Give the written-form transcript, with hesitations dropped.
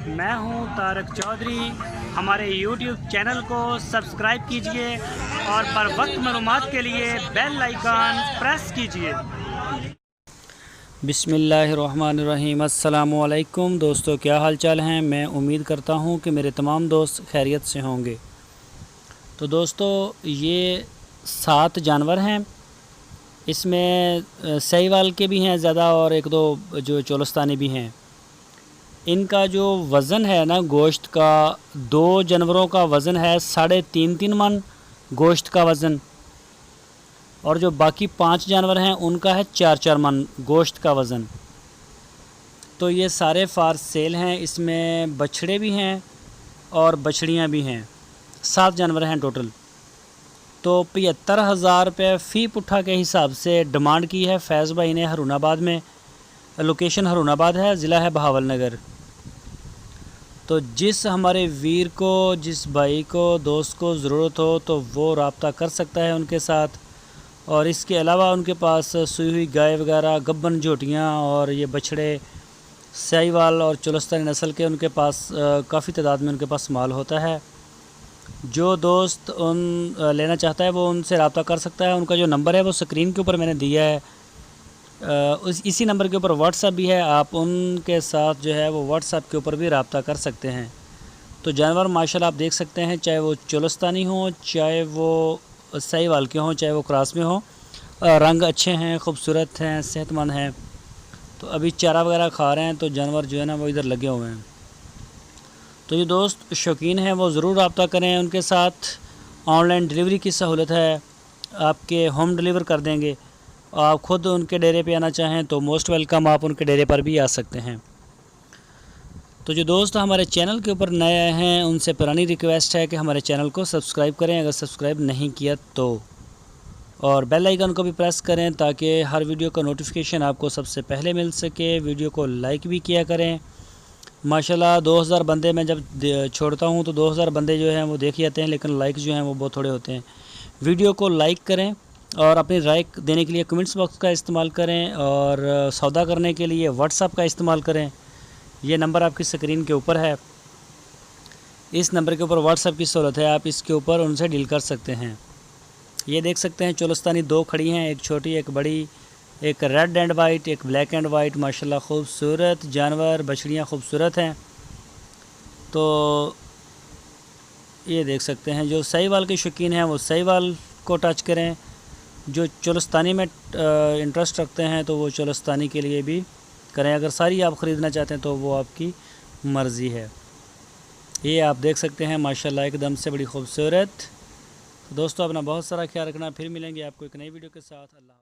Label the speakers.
Speaker 1: मैं हूं तारक चौधरी। हमारे YouTube चैनल को सब्सक्राइब कीजिए और बर वक्त मालूमात के लिए बेल आइकन प्रेस कीजिए। बिस्मिल्लाहिर्रहमानिर्रहीम। अस्सलामु अलैकुम दोस्तों, क्या हाल चाल हैं। मैं उम्मीद करता हूं कि मेरे तमाम दोस्त खैरियत से होंगे। तो दोस्तों, ये 7 जानवर हैं। इसमें सहीवाल के भी हैं ज़्यादा और एक दो जो चोलस्तानी भी हैं। इनका जो वज़न है ना गोश्त का, 2 जानवरों का वज़न है 3.5 मन गोश्त का वज़न, और जो बाकी 5 जानवर हैं उनका है 4 मन गोश्त का वज़न। तो ये सारे फार सेल हैं। इसमें बछड़े भी हैं और बछड़ियाँ भी हैं। 7 जानवर हैं टोटल। तो 75,000 रुपये फ़ी पुट्ठा के हिसाब से डिमांड की है फैज़ भाई ने हरूनाबाद में। लोकेशन हरूनाबाद है, ज़िला है बहावल नगर। तो जिस हमारे वीर को, जिस भाई को, दोस्त को ज़रूरत हो तो वो रब्ता कर सकता है उनके साथ। और इसके अलावा उनके पास सुई हुई गाय वगैरह, गब्बन झोटियाँ और ये बछड़े सहीवाल और चोलस्तानी नस्ल के उनके पास काफ़ी तादाद में उनके पास माल होता है। जो दोस्त लेना चाहता है वो उनसे रब्ता कर सकता है। उनका जो नंबर है वो स्क्रीन के ऊपर मैंने दिया है। इसी नंबर के ऊपर व्हाट्सएप भी है। आप उनके साथ जो है वो व्हाट्सएप के ऊपर भी रब्ता कर सकते हैं। तो जानवर माशाल्लाह आप देख सकते हैं, चाहे वो चोलस्तानी हो, चाहे वो सहीवाल के हों, चाहे वो क्रॉस में हो, रंग अच्छे हैं, खूबसूरत हैं, सेहतमंद हैं। तो अभी चारा वगैरह खा रहे हैं, तो जानवर जो है ना वो इधर लगे हुए हैं। तो जो दोस्त शौकीन हैं वो ज़रूर रब्ता करें उनके साथ। ऑनलाइन डिलीवरी की सहूलत है, आपके होम डिलीवर कर देंगे। आप ख़ुद उनके डेरे पे आना चाहें तो मोस्ट वेलकम, आप उनके डेरे पर भी आ सकते हैं। तो जो दोस्त हमारे चैनल के ऊपर नए आए हैं उनसे पुरानी रिक्वेस्ट है कि हमारे चैनल को सब्सक्राइब करें अगर सब्सक्राइब नहीं किया तो, और बेल आइकन को भी प्रेस करें ताकि हर वीडियो का नोटिफिकेशन आपको सबसे पहले मिल सके। वीडियो को लाइक भी किया करें। माशाल्लाह 2000 बंदे मैं जब छोड़ता हूँ तो 2000 बंदे जो हैं वो देख जाते हैं, लेकिन लाइक जो हैं वो बहुत थोड़े होते हैं। वीडियो को लाइक करें और अपनी राय देने के लिए कमेंट्स बॉक्स का इस्तेमाल करें, और सौदा करने के लिए व्हाट्सएप का इस्तेमाल करें। ये नंबर आपकी स्क्रीन के ऊपर है। इस नंबर के ऊपर व्हाट्सएप की सहूलत है, आप इसके ऊपर उनसे डील कर सकते हैं। ये देख सकते हैं चोलस्तानी 2 खड़ी हैं, एक छोटी एक बड़ी, एक रेड एंड वाइट, एक ब्लैक एंड वाइट। माशाल्लाह खूबसूरत जानवर, बछड़ियाँ खूबसूरत हैं। तो ये देख सकते हैं, जो सहीवाल के शौकीन हैं वो सहीवाल को टच करें। जो चोलस्तानी में इंटरेस्ट रखते हैं तो वो चोलस्तानी के लिए भी करें। अगर सारी आप ख़रीदना चाहते हैं तो वो आपकी मर्ज़ी है। ये आप देख सकते हैं माशाल्लाह एकदम से बड़ी खूबसूरत। तो दोस्तों, अपना बहुत सारा ख्याल रखना। फिर मिलेंगे आपको एक नई वीडियो के साथ। अल्लाह।